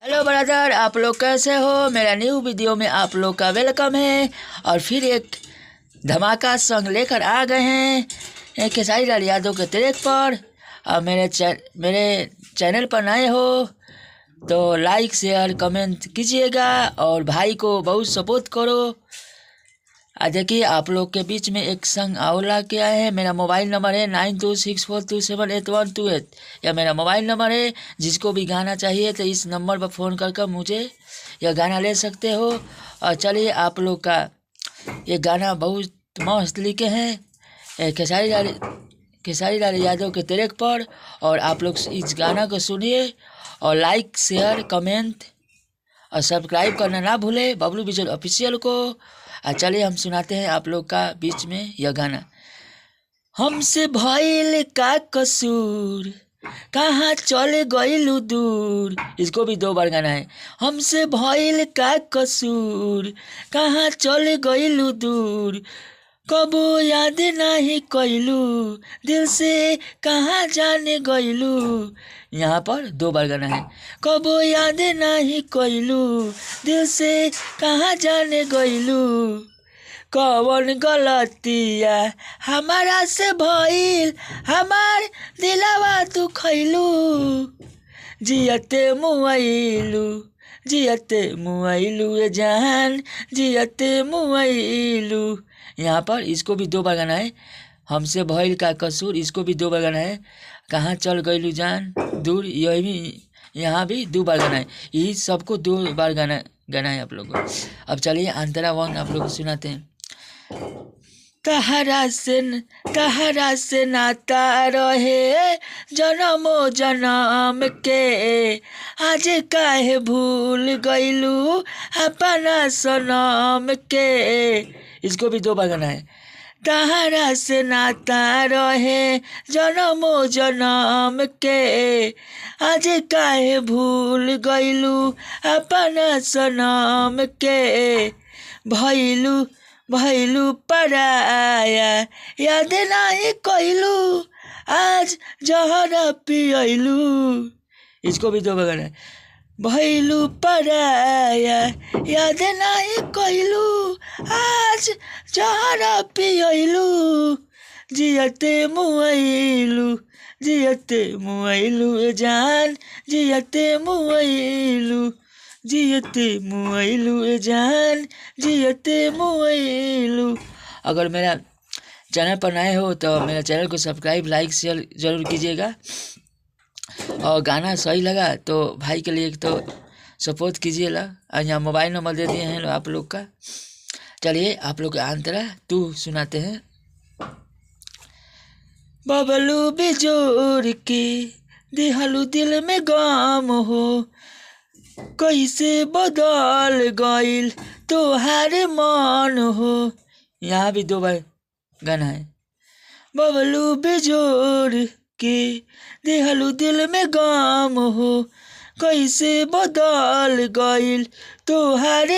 Hello brother, आप लोग कैसे हो। मेरा न्यू वीडियो में आप लोग का वेलकम है। और फिर एक धमाका सॉन्ग लेकर आ गए हैं खेसारी लाल यादव के ट्रैक पर। और मेरे चैनल पर नए हो तो लाइक शेयर कमेंट कीजिएगा और भाई को बहुत सपोर्ट करो। देखिए, आप लोग के बीच में एक संग आउला क्या है। मेरा मोबाइल नंबर है 9264278128। यह मेरा मोबाइल नंबर है। जिसको भी गाना चाहिए तो इस नंबर पर फ़ोन कर मुझे यह गाना ले सकते हो। और चलिए, आप लोग का ये गाना बहुत मस्त लिखे हैं खेसारी लाल यादव के ट्रैक पर। और आप लोग इस गाना को सुनिए और लाइक शेयर कमेंट और सब्सक्राइब करना ना भूले बबलू विजुअल ऑफिशियल को। चलिए, हम सुनाते हैं आप लोग का बीच में यह गाना। हमसे भइल का कसूर, कहाँ चले गइलू दूर। इसको भी 2 बार गाना है। हमसे भइल का कसूर, कहाँ चले गइलू दूर। कबो याद नहीं कइलू, दिल से कहाँ जाने गइलू। यहाँ पर 2 बार गाना है। कबो याद नहीं कइलू, दिल से कहाँ जाने गइलू। कौन गलतिया हमारा से भइल, हमार दिलवा तू खइलू। जियते मुआइलू, जियते मुआइलू ए जान, जियते मुआइलू। यहाँ पर इसको भी 2 बार गाना है। हमसे भइल का कसूर, इसको भी 2 बार गाना है। कहाँ चल गइलू जान दूर, यही भी यहाँ भी 2 बार गाना है। यही सबको 2 बार गाना है आप लोग को। अब चलिए अंतरा 1 आप लोग को सुनाते हैं। कहरा से नाता रहे जन्मो जन्म के, आज काहे भूल गइलू अपना सनम के। इसको भी 2 बार गाना है। कहरा से नाता रहे जन्मो जन्म के, आज काहे भूल गइलू अपना सनम के। भइलू पराया, याद नहीं कइलू, आज जहर पियलू। इसको भी 2 बार गाना है। भइलू पराया, याद नहीं कइलू, आज जहर पियलू। जियते मुआइलू, जियते मुआइलू ए जान, जियते मुआइलू, जियते मुआइलू ए जान, जियते मुआइलू। अगर मेरा चैनल पर नए हो तो मेरा चैनल को सब्सक्राइब लाइक शेयर ज़रूर कीजिएगा। और गाना सही लगा तो भाई के लिए एक तो सपोर्ट कीजिएगा। और यहाँ मोबाइल नंबर दे दिए हैं आप लोग का। चलिए, आप लोग अंतरा 2 सुनाते हैं। बबलू बिजोर की दिहलू दिल में गम हो, कैसे बदल गइल तोहार मन हो। यहाँ भी 2 बार गाना है। बबलू बिजोर के दिहलू दिल में गम हो, कैसे बदल गइल तोहार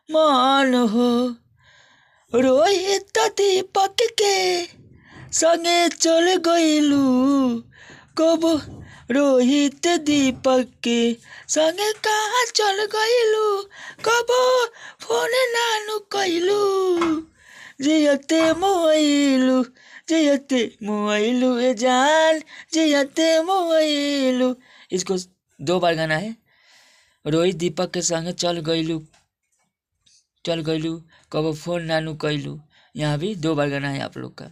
मन हो। रोहित दीपक के संगे चल गइलू, कब रोहित दीपक के संगे कहाँ चल गइलू, कबो फोन नानू कइलू। जियते मुआइलू, जियते मुआइलू ए जान, जियते मुआइलू। इसको 2 बार गाना है। रोहित दीपक के संगे चल गइलू, कबो फोन नानू कइलू। यहाँ भी 2 बार गाना है आप लोग का।